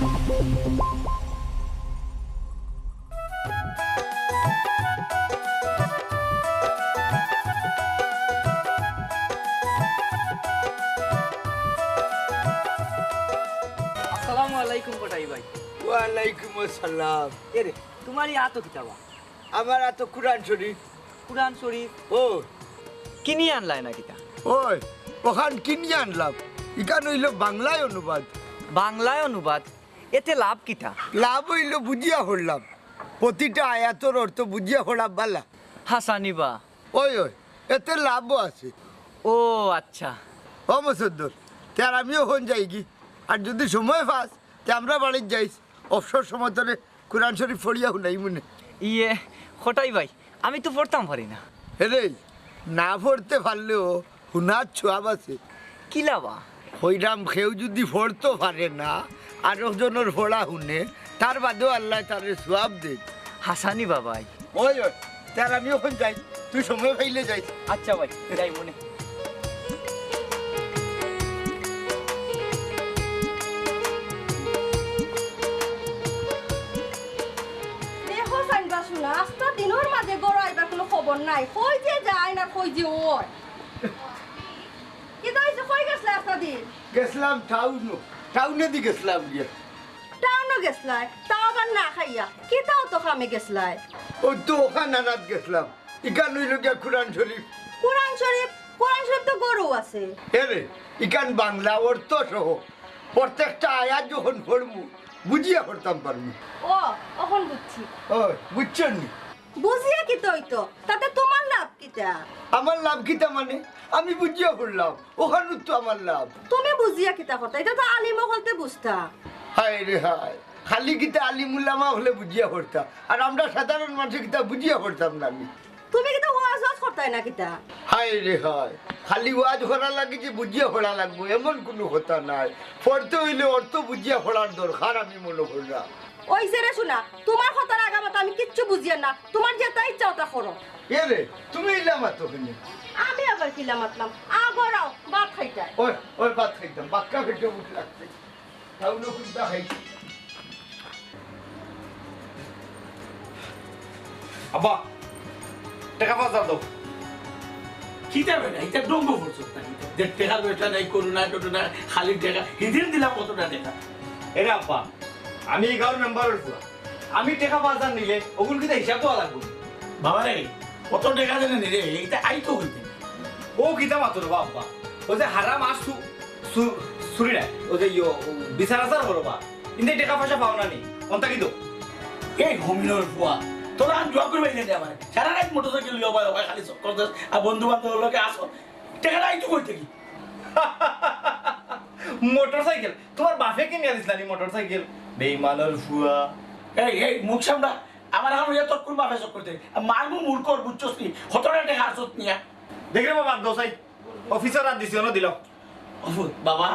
আসসালামু আলাইকুম কোটাই ভাই। ওয়ালাইকুম আসসালাম। এরে তোমার এই আতো কিতাবা? আমার এত কুরআন শরীফ। কুরআন শরীফ ও কিনি আনলাই না কিতা? ওই ওখান কিনে আনলাম। ইকান হইল বাংলায় অনুবাদ। বাংলায় অনুবাদ? এতে লাভ কিতা? লাভ হইল বুঝিয়া হরলাম, প্রতিটা আয়াতর অর্থ বুঝিয়া হরলাম বালা। হাসানিবা? ওই ওই এতে লাভও আছে। ও আচ্ছা। ও মসুদ্দর তার আমিও হন যাই কি, আর যদি সময় পাস তে আমরা বাড়ির যাইস, অবসর সময় তোরে কোরআন শরীফ পড়িয়া শুনাই মনে। ইয়ে কোটাই ভাই, আমি তো পড়তাম পারি না। রে না পড়তে পারলেও হুনার ছোয়াব আছে। কি লাভা? হইরাম কেউ যদি পড়তে পারে না আর জনের পড়া শুনে, তার বাদেও আল্লাহ তার সোয়াব দেখ। হাসানিবা ভাই? ওই ওই তার আমি ওখানে যাই, তুই সময় পাইলে যাই। আচ্ছা ভাই যাই মনে। আস্তা দিনের মাঝে গড় আইবার কোনো খবর নাই, কই যে যায় না কই যে ওই কি দাইছে? কই গেছলা আস্তা দিন? গেছিলাম টাউনে দি গেছিলাম গিয়ে। টাউনে গেছলাই? তাও আবার না খাইয়া? কি তাও তো খামে গেছলাই? ও তো ওখানে নানাত গেছিলাম। ইকান হইল গিয়া কোরআন শরীফ। কোরআন শরীফ? কোরআন শরীফ তো গরু আছে। রে ইকান বাংলা অর্থ সহ প্রত্যেকটা আয়াত যখন পড়মু বুঝিয়া পড়তাম পারবি। ও এখন বুঝছি। ওই বুঝছেন নি? বুঝিয়া কি তো তাতে তোমার লাভ কিটা? আমার লাভ কিতা মানে আমি বুঝিয়া পড়লাম, ওখানে তো আমার লাভ। তুমি বুঝিয়া কিতা কথা? এটা তো আলিমও বলতে বুঝতা। হায় রে হায়, খালি কিতা আলিমুল্লামা হলে বুঝিয়া পড়তাম, আর আমরা সাধারণ মানুষ কিতা বুঝিয়া পড়তাম না। আমি তুমি কিতা ওয়াজ করতাই না কিতা? হায় রে হায়, খালি ওয়াজ করা লাগে যে বুঝিয়া পড়া লাগবো এমন কোনো কথা নাই। পড়তে হইলে অর্থ বুঝিয়া পড়ার দরকার আমি মনে করলাম। ওই সেরে শোনা, তোমার কথার আগামাতা আমি কিচ্ছু বুঝিয়া না, তোমার যেটা ইচ্ছা ওটা করো। এ রে তুমি ইলাম তো কিনে। আমি আবার কিলা মাতলাম, আগরাও ভাত খাইতাই। ওই ওই ভাত খাইতাম, বাক্কা খেতে মুখ লাগছে। তাহলে কুত্তা খাইছি। আব্বা টাকা পাঁচ দাও। কি দেবে না? এটা ডম্ব করছো যে টাকা বেটা নাই, করুণা টুটুনা খালি টাকা হিদিন দিলাম কতটা টাকা। এরে আব্বা আমি 11 মেম্বারের পুরা, আমি টাকা 5000 নিলে ওগুলো কিন্তু হিসাব দেওয়া লাগবে। বাবা রে কত টাকা জানে নি রে? এইটা আইতো হইতে ও কিতা মাত্র আব্বা, ও যে হারাম মাছ চুরি নাই, ও যে বিচার আচার করবা কিন্তু টাকা পয়সা পাও না নি কোনটা কিন্তু এই ঘুমিনোর ফুয়া তোরা আমি জব করবে না আমার সারা রাত মোটরসাইকেল লিও ভাই ভাই খালি চক্কর দেস আর বন্ধু বান্ধব লোকে আসো টাকা আইতো কইতে কি? মোটরসাইকেল তোমার বাপে কিনে দিস না মোটরসাইকেল? বেঈমানের ফুয়া। এই মুখ সামনা আমার এখন ইয়া তৎকুল বাপে চক করতে মারমু মূর্খর বুঝছস কি? কতটা টাকা আসত নিয়া দেখরে বাবা দোসাই অফিসার আর দিছি অন দিল। অফু বাবা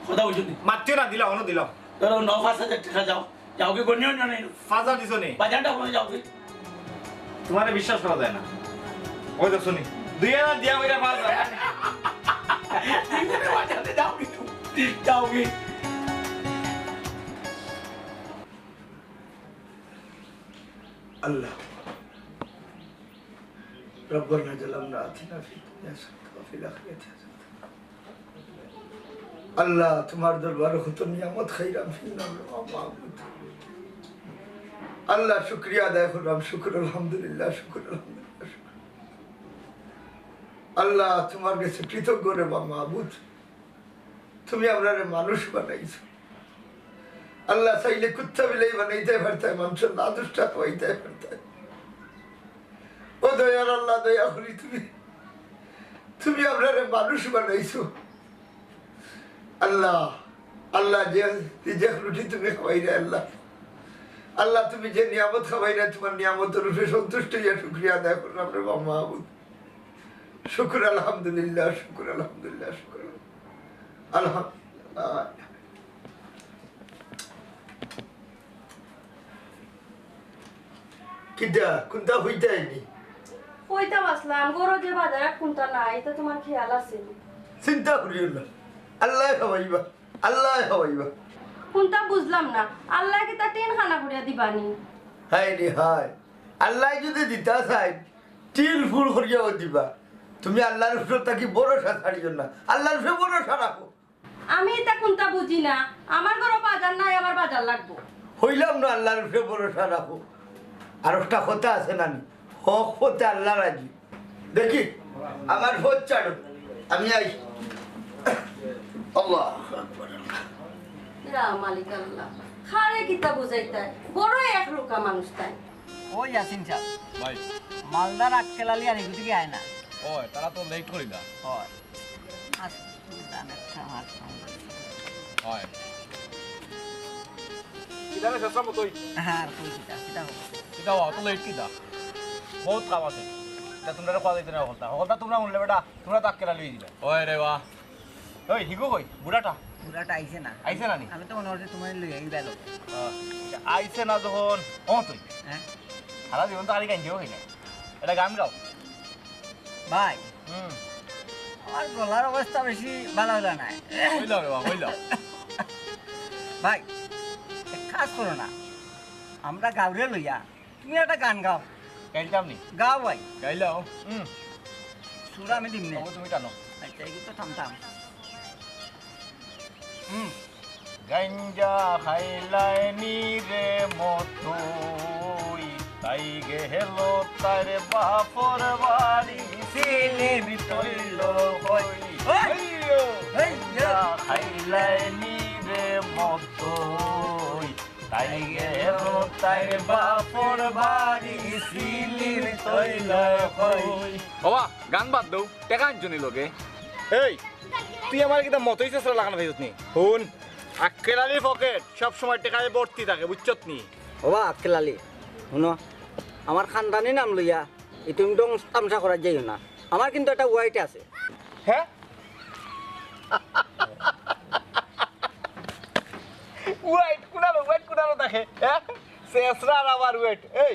কথা বলছো নি মাত্র না দিল অন দিল। তোর 9,000 টাকা যাও যাও কি গনিও না নাই 5000 দিছো নি বাজারটা কোনে যাও কি? তোমারে বিশ্বাস করা যায় না। ওই দেখছো নি 2000 দিয়া কইরা 5000 বাজারে যাও কি যাও কি? আল্লাহ ربنا ظلمنا آتنا في الدنيا حسنة وفي الآخرة حسنة। আল্লাহ তোমার দরবারে কত নিয়ামত খাইলাম, মাহমুদ আল্লাহ শুকরিয়া আদায় করলাম। শুকর আলহামদুলিল্লাহ, শুকর আলহামদুলিল্লাহ, শুকর। আল্লাহ তোমার কাছে কৃতজ্ঞ রে মাহমুদ, তুমি আমরা মানুষ বানাইছো। আল্লাহ চাইলে কুত্তা বিলাই বানাইতে পারতাম, মানুষের নাদুসটা পাইতে পারতাম। ও দয়ার আল্লাহ দয়া করি, তুমি আপনার মানুষ বানাইছো। আল্লাহ আল্লাহ যে রুটি তুমি খাওয়াই রে আল্লাহ, আল্লাহ তুমি যে নিয়ামত খাওয়াই না, তোমার নিয়ামতের রূপে সন্তুষ্ট হইয়া শুক্রিয়া আদায় করলাম রে মাহমুদ। শুকুর আলহামদুলিল্লাহ, শুকুর আলহামদুলিল্লাহ, শুকুর আলহামদুলিল্লাহ। কিটা কোনটা হইতে আইনি? কইতা বাসলাম গরো যে বাজারে কোনটা নাই এটা তোমার খেয়াল আছে? চিন্তা করিও না, আল্লাহ খাওয়াইবা, আল্লাহ খাওয়াইবা। কোনটা বুঝলাম না আল্লাহ কি তা টিন খানা করিয়া দিবানি হায় রে হায় আল্লাহ যদি দিতা চাই তিল ফুল করিয়াও দিবা তুমি আল্লাহর উপর থাকি ভরসা ছাড়িও না আল্লাহর উপর ভরসা রাখো আমি তা কোনটা বুঝি না আমার ঘরে বাজার নাই আমার বাজার লাগবো হইলাম না আল্লাহর উপরে ভরসা রাখো আর একটা কথা আছে না হক হতে আল্লাহ রাজি দেখি আমার ভোট ছাড়ো আমি আই আল্লাহ মালিক আল্লাহ খারে কিতা বুঝাইতাই বড় এক রোকা মানুষ তাই ওই ইয়াসিন সাহেব ভাই মালদার আক্কেলালি আর এগুলো থেকে আয় না ওই তারা তো লেট করি না হয় হয় কিদারে শেষরা মতোই হ্যাঁ কই কিতা কিতা হবে কিদা অত লেট কিদা বহুত কাম আছে তা তোমরা কথা দিতে না হলতা তোমরা উনলে বেটা তোমরা তো আক্কেলা লই দিলে ওই রে বাহ ওই হিগো কই বুড়াটা পুরাটা আইছে না আইছে না নি আমি তো মনে হচ্ছে তোমার লই আই গেল আইছে না যখন তুই হ্যাঁ সারা জীবন তো আরি গাইও হইলে এটা গান গাও ভাই আমার গলার অবস্থা বেশি ভালো হলো না হইল রে বাহ হইল ভাই এক কাজ করো না আমরা গাউরে লইয়া তুমি একটা গান গাও গাইলাম নি গাও ভাই গাইলাও সুরা আমি দিমনে তুমি টানো আচ্ছা এই তো থামতাম গঞ্জা খাইলাই নি রে মতুই তাই গেলো তার বাপর বাড়ি ছেলে বিতইল হই গঞ্জা খাইলাই নি রে মতুই তাই গেলো তার বাপর বাড়ি ছেলে বিতইল হই বাবা গান বাদ দাও টাকা আনছনি লোকে এই তুই আমার কিটা মতই চেষ্টা লাগানো ভাইত নি শুন আক্কেলালি পকেট সব সময় টাকায় ভর্তি থাকে বুঝছত নি ওবা আক্কেলালি শুনো আমার খানদানি নাম লইয়া এই তুমি তো তামসা করা যাইও না আমার কিন্তু একটা ওয়াইট আছে হ্যাঁ ওয়েট কুনালো দেখে হ্যাঁ শেষরা আবার ওয়েট এই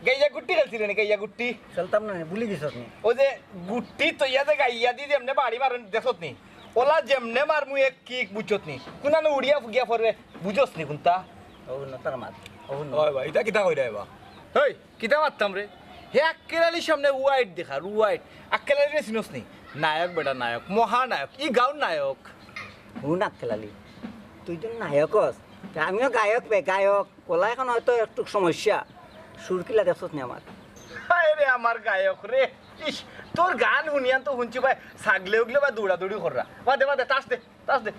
গাইয়া গুট্টি খেলছিলে নি গাইয়া গুট্টি চলতাম না ভুলি গেছ তুমি ও যে গুট্টি তৈয়া যে গাইয়া দি যেমনে বাড়ি মারেন দেখছত নি ওলা যেমনে মারমু এক কিক বুঝছত নি কুনানো উড়িয়া ফুগিয়া পড়বে বুঝছ নি কোনটা ও না তার মাত ও ওই ভাই এটা কিতা কইরা এবা হেই কিতা মারতাম রে হে আক্কেলালির সামনে ওয়াইট দেখা ওয়াইট আক্কেলালি রে চিনস নি নায়ক বেটা নায়ক মহানায়ক ই গাউন নায়ক শুন আক্কেলালি তুই তো নায়ক আমিও গায়ক গায়ক কলা এখন হয়তো একটু সমস্যা সুর কিলা দেখছত নি আমার হায় রে আমার গায়ক রে ইস তোর গান শুনিয়ান তো শুনছি ভাই ছাগলে উগলে বা দৌড়াদৌড়ি কররা বাদে টাস দে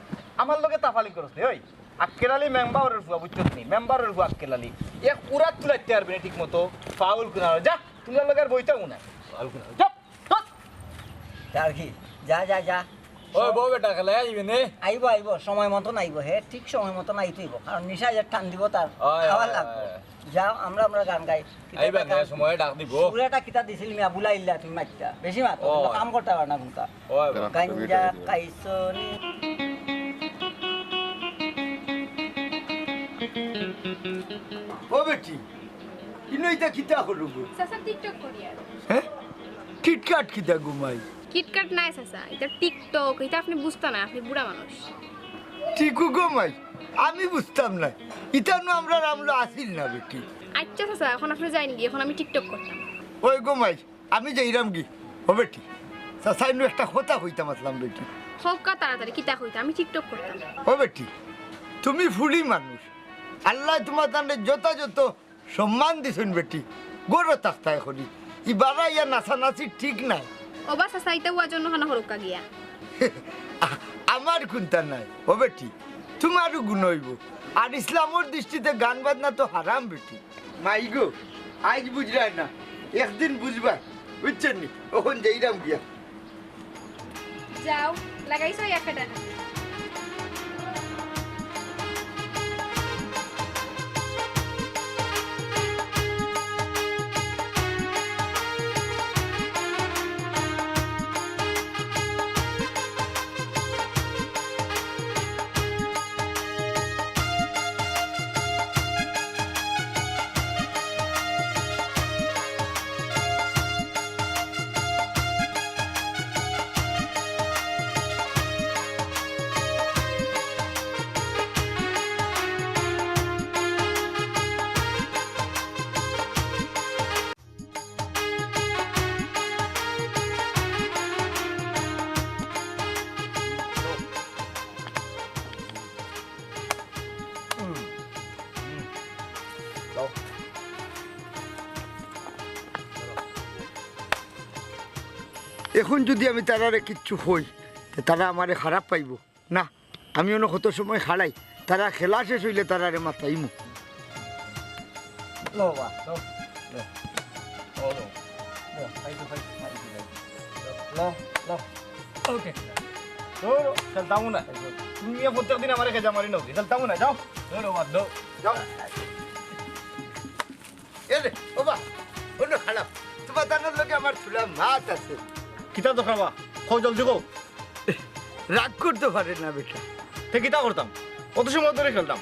আমার লগে তাফালি করস নি ওই আক্কেলালি মেম্বারের ফুয়া বুঝছত নি মেম্বারের ফুয়া আক্কেলালি এক উড়াত তুলাইতে পারবে ঠিক মতো ফাউল কুনার যা তোমার লগে আর বইতে না ফাউল কুনার যা আর কি যা যা যা ওই বউ বেটা খেলা আইবে নে আইব সময় মতন আইব হে ঠিক সময় মতন আইতেইব কারণ নিশা যে টান দিব তার খাওয়ার লাগবে যাও আমরা গান গাই আইবা না সময় ডাক দিব পুরাটা কিতা দিছিল মিয়া বুলাইলা তুমি মাইতা বেশি মাত কাম করতে পার না কোনটা ওই গাঞ্জা কাইছনি ও বেটি ইনইতা কিতা করব চাচা টিকটক করি আর হ্যাঁ কিটকাট কিতা ঘুমাই কিটকাট নাই চাচা এটা টিকটক এটা আপনি বুঝতে না আপনি বুড়া মানুষ ঠিকু ঘুমাই আমি বুঝতাম না ইতা নো আমরা রামলো আসিল না বেটি আচ্ছা চাচা এখন আপনি যাইনি গিয়ে এখন আমি টিকটক করতাম ওই ঘুমাই আমি যাইরাম কি ও বেটি সাসাইনু একটা কথা হইতাম আসলাম বেটি হোক কা তাড়াতাড়ি কিতা হইতা আমি টিকটক করতাম ও বেটি তুমি ফুলি মানুষ আল্লাহ তোমার তান্ডে যথাযথ সম্মান দিছেন বেটি গড় তাস্তায় করি ইবারা ইয়া নাচানাচি ঠিক নাই ও বা চাচা এটা হওয়ার জন্য খানা হরকা গিয়া আমার কোনটা নাই ও বেটি তোমারও গুণ হইব আর ইসলামের দৃষ্টিতে গান বাজনা তো হারাম বেটি মাই গো আজ বুঝলাই না একদিন বুঝবা বুঝছেন নি ওখান যাইরাম গিয়া যাও লাগাইছো একটা টাকা এখন যদি আমি তারারে কিচ্ছু হই তারা আমারে খারাপ পাইব না। আমি অন্য কত সময় খাড়াই, তারা খেলা শেষ হইলে তারারে মাথাইমু। ওকে চলতাম না, তুমি প্রত্যেকদিন আমার খেজা মারি নাও, চলতাম না, যাও বাদ দাও, যাও এরে বাবা অন্য খারাপ তোমার দানার লোকে আমার চুলা মাছ আছে। কিতা তো খাবা খাও জলদি গো। রাগ করতে পারে না বেটা। তে কিতা করতাম, কত সময় ধরে খেলতাম,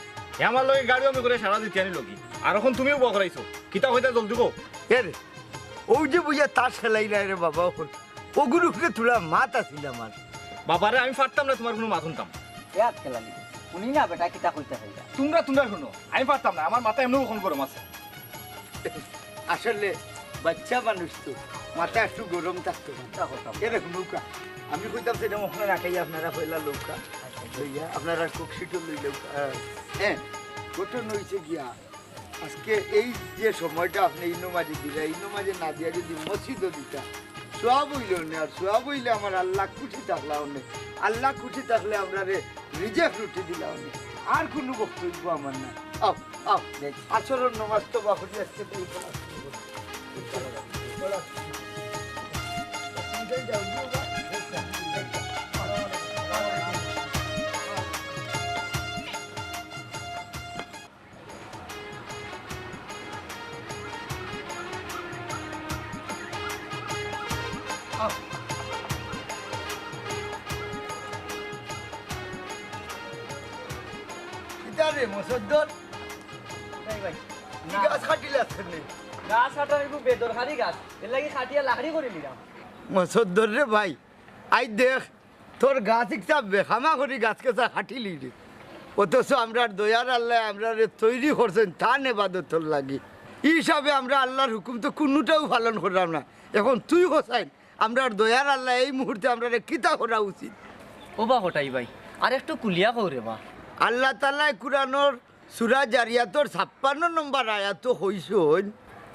আমার লগে গাড়ি আমি করে সারা দিতে আনি লগি, আর এখন তুমিও বক রাইছো, কিতা হইতা জলদি গো। এরে ও যে বুঝা তাস খেলাই না রে বাবা, ওগুলোকে তোলা মাত আছিল আমার। বাবারে আমি পারতাম না তোমার কোনো মাথ শুনতাম। এক খেলালি শুনি না বেটা কিতা কইতে চাইলা। তোমরা শুনো, আমি পারতাম না, আমার মাথা এমনি কখন গরম আছে। আসলে বাচ্চা মানুষ তো মাথা একটু গরম থাকতো। এরকম নৌকা আমি কইতাম সেটা ওখানে রাখাই আপনারা পয়লা নৌকা লইয়া আপনারা কক্সিটো লই নৌকা। হ্যাঁ ঘটন হয়েছে গিয়া আজকে এই যে সময়টা আপনি ইনো মাঝে দিলা, ইনো মাঝে না দিয়া যদি মসজিদও দিতা সব হইল না। আর সব হইলে আমার আল্লাহ খুশি থাকলা অনেক, আল্লাহ খুশি থাকলে আমরা রিজেক্ট রুটি দিলা অনেক, আর কোনো বক্তব্য আমার না। আও আও আচরণ নমাজ তো বাহুরি আজকে রে মুসদ্দর গাছ কাটিলে আজকে গাছ কাটা একটু বেদরকারি গাছ, এর লাগি কাটিয়া লাকড়ি করে নিলাম। মুসদ্দর রে ভাই আই দেখ তোর গাছ একটা বেখামা করি গাছকে চা কাটিলি রে, অথচ আমরা দয়ার আল্লাহ আমরা তৈরি করছেন তা নেবাদতর লাগি। এই হিসাবে আমরা আল্লাহর হুকুম তো কোনোটাও পালন করলাম না। এখন তুই হোসাইন আমরা দয়ার আল্লাহ এই মুহূর্তে আমরা কিতা করা উচিত? ও বা হটাই ভাই আর একটু কুলিয়া কৌরে বা। আল্লাহ তাআলা কুরআনের সূরা জারিয়াতর 56 নম্বর আয়াত হইছেন,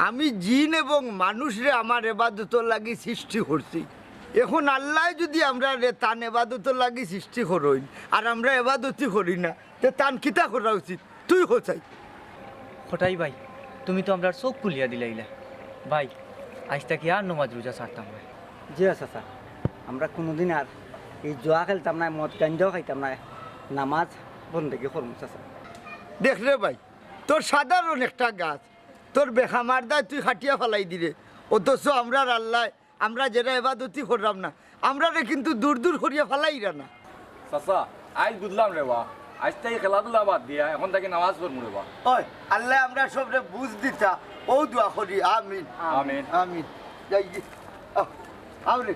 আমি জিন এবং মানুষরে আমার ইবাদতর লাগি সৃষ্টি করছি। এখন আল্লাহ যদি আমরা তান ইবাদতর লাগি সৃষ্টি করইন আর আমরা ইবাদতই করি না, তে তান কিতা করা উচিত? তুই কোথায়? হটাই ভাই তুমি তো আমরা চোখ খুলিয়া দিলাইলা ভাই, আজ থেকে আর নমাজ রোজা ছাড়তাম না। জি আছে স্যার, আমরা কোনোদিন আর এই জোয়া খেলতাম না, মদ গাঞ্জাও খাইতাম না, নামাজ বন্দেগি করমু চাচা। দেখ রে ভাই তোর সাধারণ একটা গাছ তোর বেখামার দায় তুই খাটিয়া ফেলাই দিলে, অথচ আমরা আল্লাহ আমরা যেটা ইবাদতই করলাম না আমরা কিন্তু দূর দূর করিয়া ফেলাইরা না। চাচা আজ বুঝলাম রে বা, আজ থেকে খেলাধুলা বাদ দিয়া এখন থেকে নামাজ পড়মু রে বা। ওই আল্লাহ আমরা সবরে বুঝ দিতা ও দোয়া করি আমিন আমিন আমিন। যাই গে আরে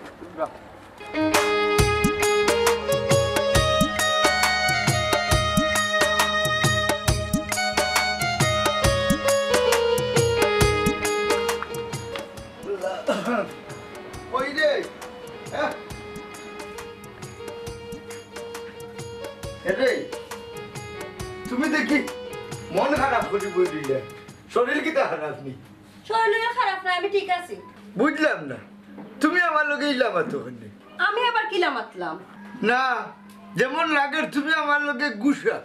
ওই রে হ্যাঁ রে তুমি দেখি মন খারাপ করে বলিলে, শরীর কিটা খারাপ নেই? শরীর খারাপ না, আমি ঠিক আছি। বুঝলাম না তুমি আমার লোকে ইলামা তো আমি আবার কিলা মাতলাম না, যেমন রাগের তুমি আমার লোকে গুসা,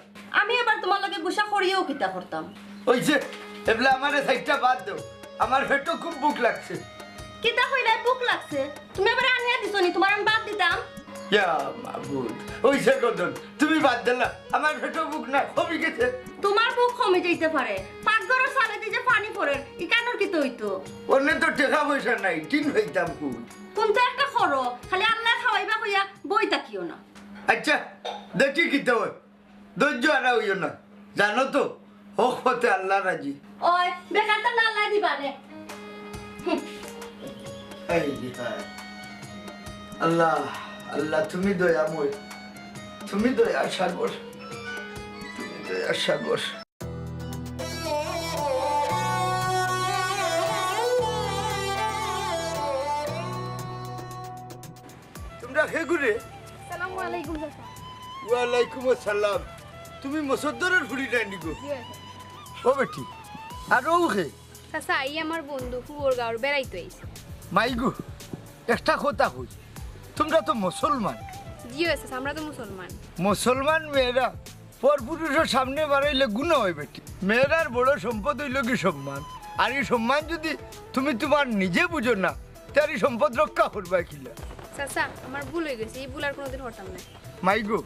আমি আবার তোমার লগে গুসা করিয়েও কিতা করতাম। ওইছে এবলে আমার সাইডটা বাদ দাও, আমার পেটও খুব বুক লাগছে। কিতা হইলাই বুক লাগছে, তুমি আবার আনিয়া দিছো নি, তোমার আমি বাদ দিতাম। ইয়া মাবুদ ওইছে কদন তুমি বাদ দিলা, আমার পেটও বুক না কমে গেছে। তোমার বুক কমে যাইতে পারে, পাকঘরের সালে দিয়ে যে পানি পড়ে ইকানোর কি হইতো? অন্য তো টাকা পয়সা নাই, টিন হইতাম খুব। কোনটা একটা খরো, খালি আল্লাহ খাওয়াইবা কইয়া বই তাকিও না। আচ্ছা দেখি কি তো ধৈর্য হারা হইও না, জানো তো হোক হতে আল্লাহ রাজি। ওই বেকারটা না আল্লাহ দিবা নে। আল্লাহ আল্লাহ তুমি দয়াময়, তুমি দয়া সাগর, তুমি দয়া সাগর। তোমরা হে ঘুরে? আসসালামু আলাইকুম চাচা। ওয়ালাইকুম আসসালাম। তুমি মুসদ্দরের ফুড়ি নাই নিগো? ও বেটি আর ও হে? চাচা এই আমার বন্ধু ফুবর গাঁর বেড়াইতে আইছে। মাইগু একটা কথা কই, তোমরা তো মুসলমান। জিও এসেস আমরা তো মুসলমান। মুসলমান মেয়েরা পরপুরুষের সামনে বাড়াইলে গুণা হয় বেটি। মেয়েরার বড় সম্পদ হইল কি সম্মান। আর এই সম্মান যদি তুমি তোমার নিজে বুঝো না, তার এই সম্পদ রক্ষা করবা কিলা? চাচা আমার ভুল হয়ে গেছে, এই ভুল আর কোনোদিন হতাম না। মাইগো,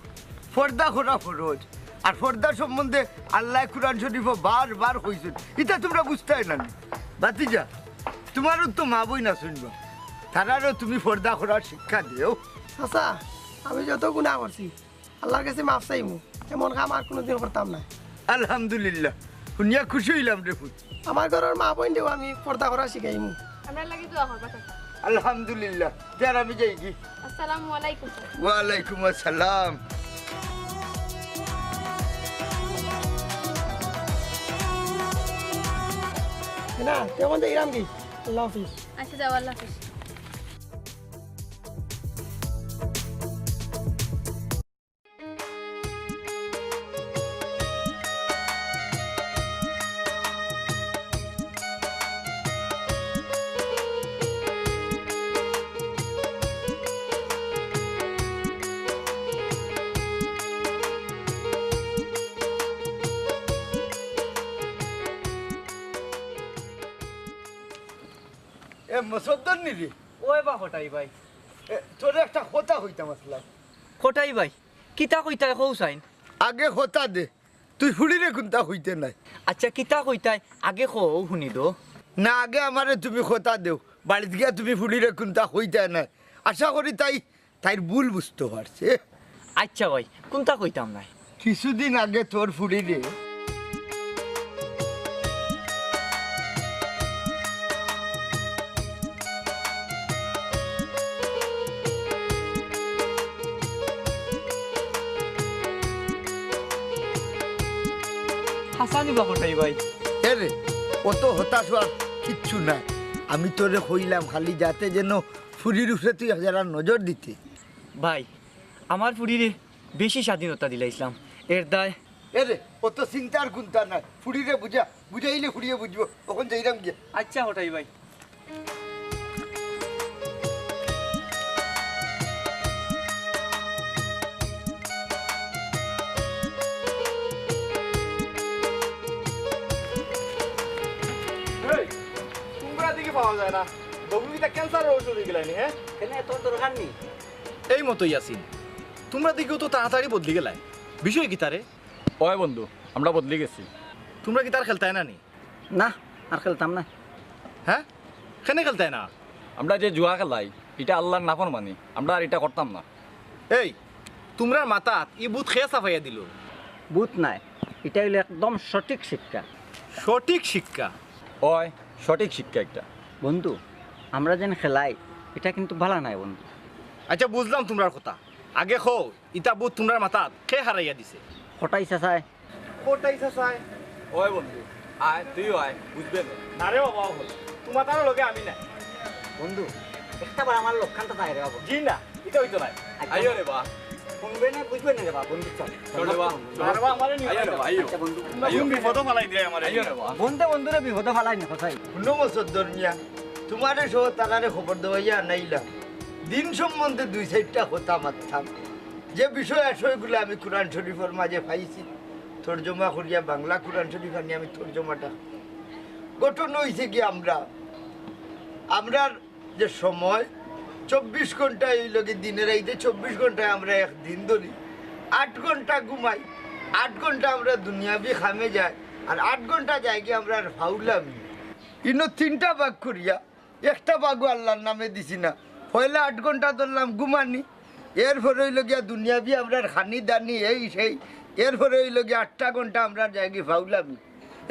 পর্দা করা ফরজ। আর পর্দার সম্বন্ধে আল্লাহ কুরআন শরীফ বারবার কইছেন, এটা তোমরা বুঝতে না। বাতিজা, তোমারও তো মা বই না শুনবা, তারারও তুমি পর্দা করার শিক্ষা দিও। আচ্ছা, আমি যত গুনাহ করছি আল্লাহর কাছে মাফ চাইমু, এমন কাম আর কোনোদিন করতাম না। আলহামদুলিল্লাহ, শুনিয়া খুশি হইলাম রে ফুট। আমার ঘরের মা বোনদেরও আমি পর্দা করা শিখাইমু। আমরা লাগি দোয়া করবা চাচা। আলহামদুলিল্লাহ, যার আমি যাই কি। আসসালামু আলাইকুম। ওয়ালাইকুম আসসালাম। না কেমন দেখলাম কি? আল্লাহ হাফিজ। আচ্ছা যাও, আল্লাহ হাফিজ। এ মুসদ্দর নিরি, ওই বা হটাই ভাই। তোর একটা কথা হইতাম আসলাম। হটাই ভাই কিতা কইতাই কৌসাইন? আগে কথা দে, তুই ফুড়িরে কোনটা হইতে নাই। আচ্ছা কিতা কইতাই আগে কও শুনি দো। না, আগে আমারে তুমি কথা দেও, বাড়িতে গিয়া তুমি ফুড়িরে কোনটা হইতে নাই। আশা করি তাইর ভুল বুঝতে পারছে। আচ্ছা ভাই কোনটা কইতাম নাই। কিছুদিন আগে তোর ফুড়িরে হাসানি বা হটাই ভাই। এরে অত হতাশ হওয়ার কিচ্ছু নাই। আমি তোরে কইলাম খালি যাতে যেন ফুড়ির উপরে তুই যারা নজর দিতে। ভাই আমার ফুড়িরে বেশি স্বাধীনতা দিলা ইসলাম, এর দায়। এরে অত চিন্তার কোনটা নাই, ফুড়িরে বুঝাইলে ফুড়িয়ে বুঝবো, তখন যাইরাম গিয়া। আচ্ছা হটাই ভাই। তোমরা দিকে পাওয়া যায় না, দগুবিটা ক্যান্সারের ওষুধ গেলানি। হ্যাঁ কেন তোর দরকার নেই? এই মতোই আছেন, তোমরা দিকেও তো তাড়াতাড়ি বদলি গেলাই। বিষয় কি তারে? ওই বন্ধু আমরা বদলি গেছি। তোমরা কি তার খেলতাই না নি? না, আর খেলতাম না। হ্যাঁ কেন খেলতাই না? আমরা যে জুয়া খেলাই এটা আল্লাহর নাফর মানি, আমরা আর এটা করতাম না। এই তোমরা মাথাত ই বুথ খেয়ে সাফাইয়া দিল। বুথ নাই, এটা হইলো একদম সঠিক শিক্ষা। সঠিক শিক্ষা? ওই সঠিক শিক্ষা একটা। বন্ধু, আমরা যেন খেলাই এটা কিন্তু ভালো নাই বন্ধু। আচ্ছা বুঝলাম তোমরার কথা। আগে খো ইটা বুথ তোমরার মাথাত খেয়ে হারাইয়া দিছে। হটাই চাচাই। কোটাইছা চাই। ওই বন্ধু আয়, তুইও আয়, বুঝবেন না রে বাবা, হল তোমার তার লগে আমি নাই। বন্ধু একটা বার আমার লক্ষণটা তাই রে বাবু। জি না, এটা হইতো নাই। আইও রে বা। শুনবে না বুঝবে না রে বাবা। বন্ধু চল চল রে বা। আরে বাবা আমারে নিও। আইও রে বা, আইও। আচ্ছা বন্ধু, কোন বিপদ ফালাই দিলে আমারে। আইও রে বা। বন্ধুরে বিপদ ফালাই না কথাই। শুনো মুসদ্দর মিয়া, তোমারে সহ তারারে খবর দেওয়াইয়া নাইলাম। দিন সম্বন্ধে 2-4টা কথা মারতাম। যে বিষয়গুলো আমি কোরআন শরীফের মাঝে পাইছি, তর্জমা করিয়া বাংলা কোরআন শরীফ আনি আমি তর্জমাটা। ঘটনা হয়েছে কি, আমরার যে সময় 24 ঘন্টা এই লোকে দিনের আইতে 24 ঘন্টায় আমরা একদিন ধরি 8 ঘন্টা ঘুমাই, 8 ঘন্টা আমরা দুনিয়াবি খামে যাই, আর 8 ঘন্টা যাই কি আমরা ফাউলামি। ইনো 3টা ভাগ করিয়া একটা ভাগও আল্লাহর নামে দিছি না। পয়লা 8 ঘন্টা ধরলাম ঘুমানি, এরপরে হইল গিয়া দুনিয়াবি আমরা খানি দানি এই সেই, এরপরে হইল গিয়া 8টা ঘন্টা আমরা যাই কি ফাউলামি।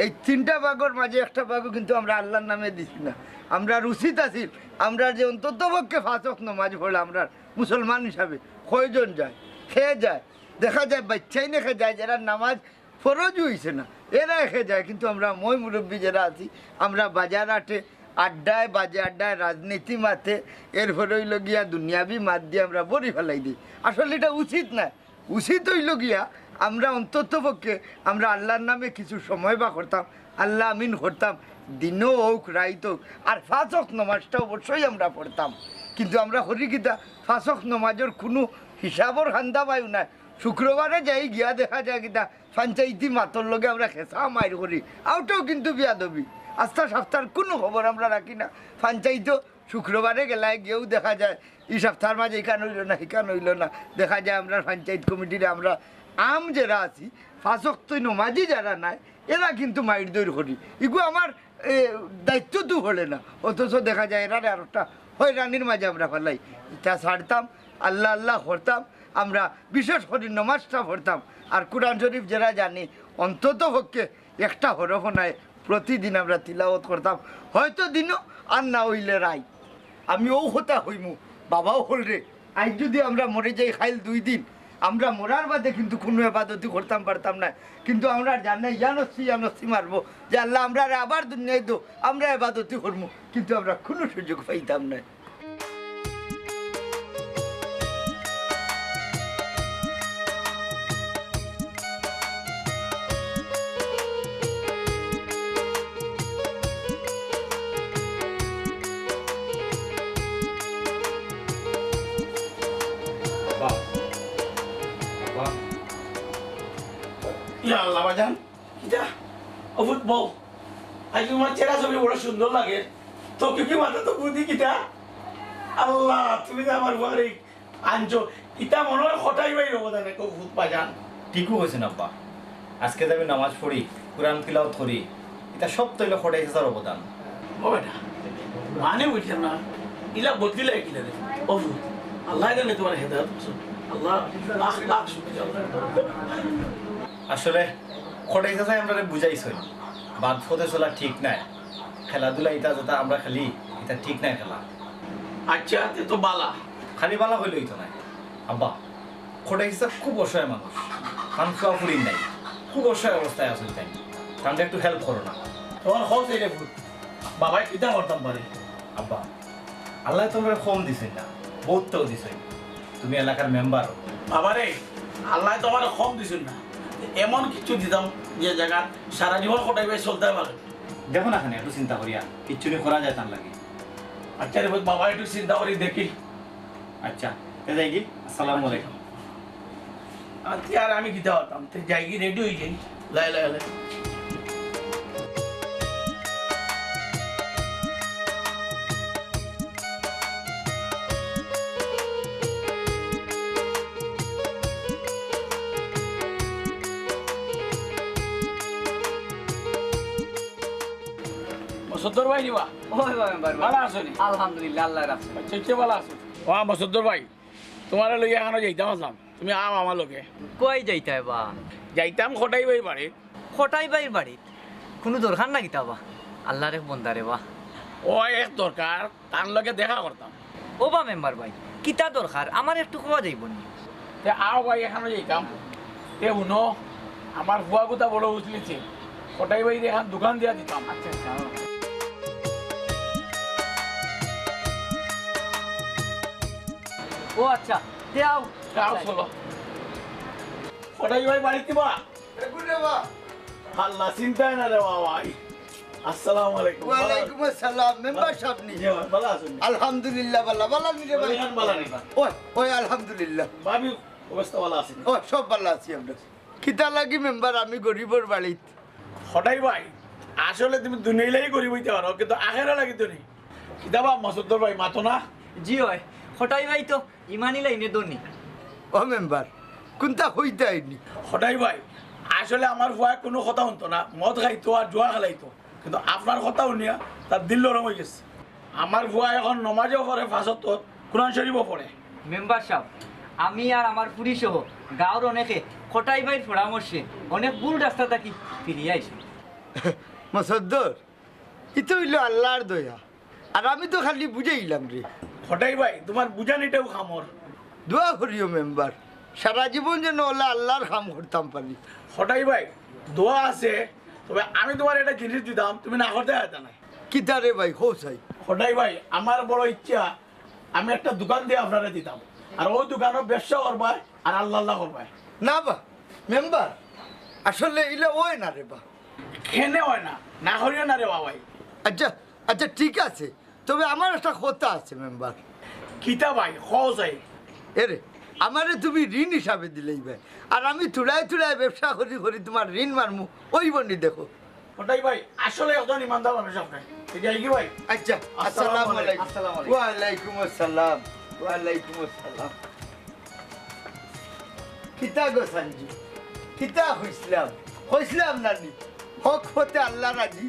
এই 3টা ভাগের মাঝে একটা ভাগও কিন্তু আমরা আল্লাহর নামে দিছি না। আমরা উচিত আছিল আমরা যে অন্তত পক্ষে 5 ওয়াক্ত নামাজ পড়লে আমরা মুসলমান হিসাবে কয়জন যায়, খেয়ে যায়। দেখা যায় বাচ্চাই নেখে যায়, যারা নামাজ ফরজ হয়েছে না এরা খেয়ে যায়। কিন্তু আমরা মই মুরব্বী যারা আছি, আমরা বাজার হাটে আড্ডায়, বাজে আড্ডায়, রাজনীতি মাথে, এরপরে হইল গিয়া দুনিয়াবি মাত দিয়ে আমরা বড়ি ফেলাই দিই। আসলে এটা উচিত না। উচিত হইল গিয়া আমরা অন্তত পক্ষে আমরা আল্লাহর নামে কিছু সময় বা করতাম, আল্লাহ আমিন করতাম, দিনও হোক রাইত হোক, আর 5 ওয়াক্ত নামাজটা অবশ্যই আমরা পড়তাম। কিন্তু আমরা হরি কিতা ফাঁসক নমাজের কোনো হিসাবর খান্দা পাইও না। শুক্রবারে যাই গিয়া দেখা যায় কিতা পঞ্চায়েতি মাতর লগে আমরা খেসা মাইর করি, আউটাও কিন্তু বিয়াদবি। আস্থা সপ্তাহের কোনো খবর আমরা রাখি না। পঞ্চায়েত শুক্রবারে গেলায় গিয়েও দেখা যায় এই সপ্তাহের মাঝে এখান হইল না এখান হইল না, দেখা যায় আমরা পঞ্চায়েত কমিটির আমরা আম যারা আছি ফাঁসক তো নমাজি যারা নাই এরা কিন্তু মাইর দৈর করি, এগুলো আমার দায়িত্ব তো হলে না। অথচ দেখা যায় এরা আর একটা হয়রানির মাঝে আমরা ফেলাই। তা ছাড়তাম, আল্লাহ আল্লাহ করতাম, আমরা বিশেষ করে নমাজটা পড়তাম। আর কোরআন শরীফ যারা জানি অন্তত পক্ষে একটা হরফ নাই প্রতিদিন আমরা তিলাওয়াত করতাম, হয়তো দিনও আর না হইলে রাই। আমি ও হতা হইমু, বাবাও হল রে। আজ যদি আমরা মরে যাই খাইল 2 দিন, আমরা মরার বাদে কিন্তু কোনো এবাদতি করতাম পারতাম না। কিন্তু আমরা জানি ইয়ানসি মারবো যে আল্লাহ আমরা আবার দুনিয়ায় দো আমরা এবাদতি করবো, কিন্তু আমরা কোনো সুযোগ পাইতাম না। ইয়া আল্লাহ বাজান, কিটা অভূত বউ, আজ তোমার চেহারা ছবি বড় সুন্দর লাগে, তো কি মাথা তো বুদ্ধি কিটা। আল্লাহ তুমি যে আমার বাড়ি আনছো, ইটা মনে হয় হঠাই বাই অবদান এক ভূত বাজান। ঠিকও হয়েছেন আব্বা, আজকে যাবে নামাজ পড়ি, কোরআন তিলাওয়াত করি, এটা সব তৈলে হঠাই হাজার অবদান। ও বেটা মানে বুঝলাম না, ইলা বদলিলে কিলা রে অভূত। আল্লাহ জানে তোমার হেদায়েত করছেন, আল্লাহ লাখ লাখ শুকরিয়া। আসলে খটাই চাচাই আমরা বুঝাইছি বাদ ফতে চলা ঠিক নাই, খেলাধুলা এটা যেটা আমরা খেলি এটা ঠিক নাই খেলা। আচ্ছা তো বালা খালি বালা হইলেই তো নাই আব্বা। খটাই চাচা খুব অসহায় মানুষ, কান খাওয়া ফুরিন নাই, খুব অসহায় অবস্থায় আসল তাই, তাহলে একটু হেল্প করো না। তোমার হস এই রে ভূত, বাবাই কিতা করতাম পারে। আব্বা আল্লাহ তোমার কম দিছেন না, বহুতটাও দিছেন, তুমি এলাকার মেম্বার। বাবারে আল্লাহ তোমার কম দিছেন না, এমন কিছু দিতাম যে জায়গা সারা জীবন কোটাই ভাই চলতে পারে। দেখো না খানে একটু চিন্তা করিয়া কিচ্ছু করা যায় তার লাগে। আচ্ছা রে বাবা একটু চিন্তা করি দেখি। আচ্ছা যাই কি, আসসালামু আলাইকুম। আচ্ছা আর আমি কিতা হতাম যাই কি রেডি হয়ে যাই লাই লাই লাই। মসুদ্দর ভাই নিবা ভালো আছো নি? আলহামদুলিল্লাহ আল্লাহ রাখছে। আচ্ছা কে ভালো আছো? ও মসুদ্দর ভাই তোমার লইয়া এখনো যাইতাম আসলাম, তুমি আম আমার লোকে। কই যাইতে বা? যাইতাম খটাই ভাই বাড়ি। খটাই বাইর বাড়িত কোনো দরকার না কিতা বা? আল্লাহ রে বন্দারে বা। ও এক দরকার তার লগে দেখা করতাম। ও বা মেম্বার ভাই কিতা দরকার আমার একটু কোয়া যাইব নি? তে আও ভাই এখনো যাইতাম। তে শুনো আমার বুয়া গুতা বড় উঠলিছে, খটাই ভাই এখন দোকান দিয়া দিতাম। আচ্ছা আচ্ছা ও আচ্ছা দেও আও চলো। খটাই ভাই বাড়িতে বা আল্লাহ চিন্তাই না রে ভাই। আসসালামু আলাইকুম। ওয়ালাইকুম আসসালাম। মেম্বার সাহেব নি? ভালো আছেন? আলহামদুলিল্লাহ ভালো। ভালো নি রে ভাই? ভালো নেই ওই ওই আলহামদুলিল্লাহ। ভাবি অবস্থা ভালো আছে? ও সব ভালো আছি আমরা। কিতা লাগি মেম্বার? আমি গরিবর বাড়িত। হঠাই ভাই আসলে তুমি দুনিয়াইলাই গরিব হইতে পারো, কিন্তু আখেরা লাগি তো নেই। কিতাবা মসুদ্দর ভাই মাতো না? জি হয় খটাই ভাই তো ইমানি লাইনে দনি। ও মেম্বার কোনটা হইতে আইনি? হঠাই ভাই আসলে আমার ভুয়া কোনো কথা হতো না, মদ খাইতো আর জুয়া খেলাইতো, কিন্তু আপনার কথা শুনিয়া তার দিল নরম হয়ে গেছে। আমার ভুয়া এখন নমাজও পড়ে, ফাঁসত কোরআন শরীফও পড়ে। মেম্বার সাহেব আমি আর আমার পুরি সহ গাঁর অনেকে খটাই ভাইয়ের পরামর্শে অনেক ভুল রাস্তা থাকি ফিরিয়ে আইছি। মসদ্দর ইতো হইল আল্লাহর দয়া, আর আমি তো খালি বুঝাইলাম রে। হঠাই ভাই তোমার বুঝানিটাও খামর। দোয়া করিও মেম্বার, সারা জীবন যেন ওলা আল্লাহর কাম করতাম পারি। হঠাই ভাই দোয়া আছে, তবে আমি তোমার একটা জিনিস দিতাম তুমি না করতে আয়তা নাই। কিতা রে ভাই হো চাই? হঠাই ভাই আমার বড় ইচ্ছা আমি একটা দোকান দিয়ে আপনারা দিতাম, আর ওই দোকানও ব্যবসা করবাই আর আল্লাহ আল্লাহ করবাই। না বা মেম্বার আসলে ইলে ওই না রে বা। খেনে হয় না, না করিও না রে বাবাই। আচ্ছা আচ্ছা ঠিক আছে, তবে আমার একটা কথা আছে মেম্বার। কিতা ভাই সহজ এরে আমারে তুমি ঋণ হিসাবে দিলেই ভাই আর আমি থুড়াই থুড়াই ব্যবসা করি করি তোমার ঋণ মারমু ওই বন্দি দেখো ওটাই ভাই আসলে একজন ইমানদার মানুষ আপনি ঠিক আছে কি ভাই আচ্ছা আসসালামু আলাইকুম ওয়া আলাইকুম আসসালাম ওয়া আলাইকুম আসসালাম কিতা গো সঞ্জু কিতা হইছিলাম নানি হক হতে আল্লাহ রাজি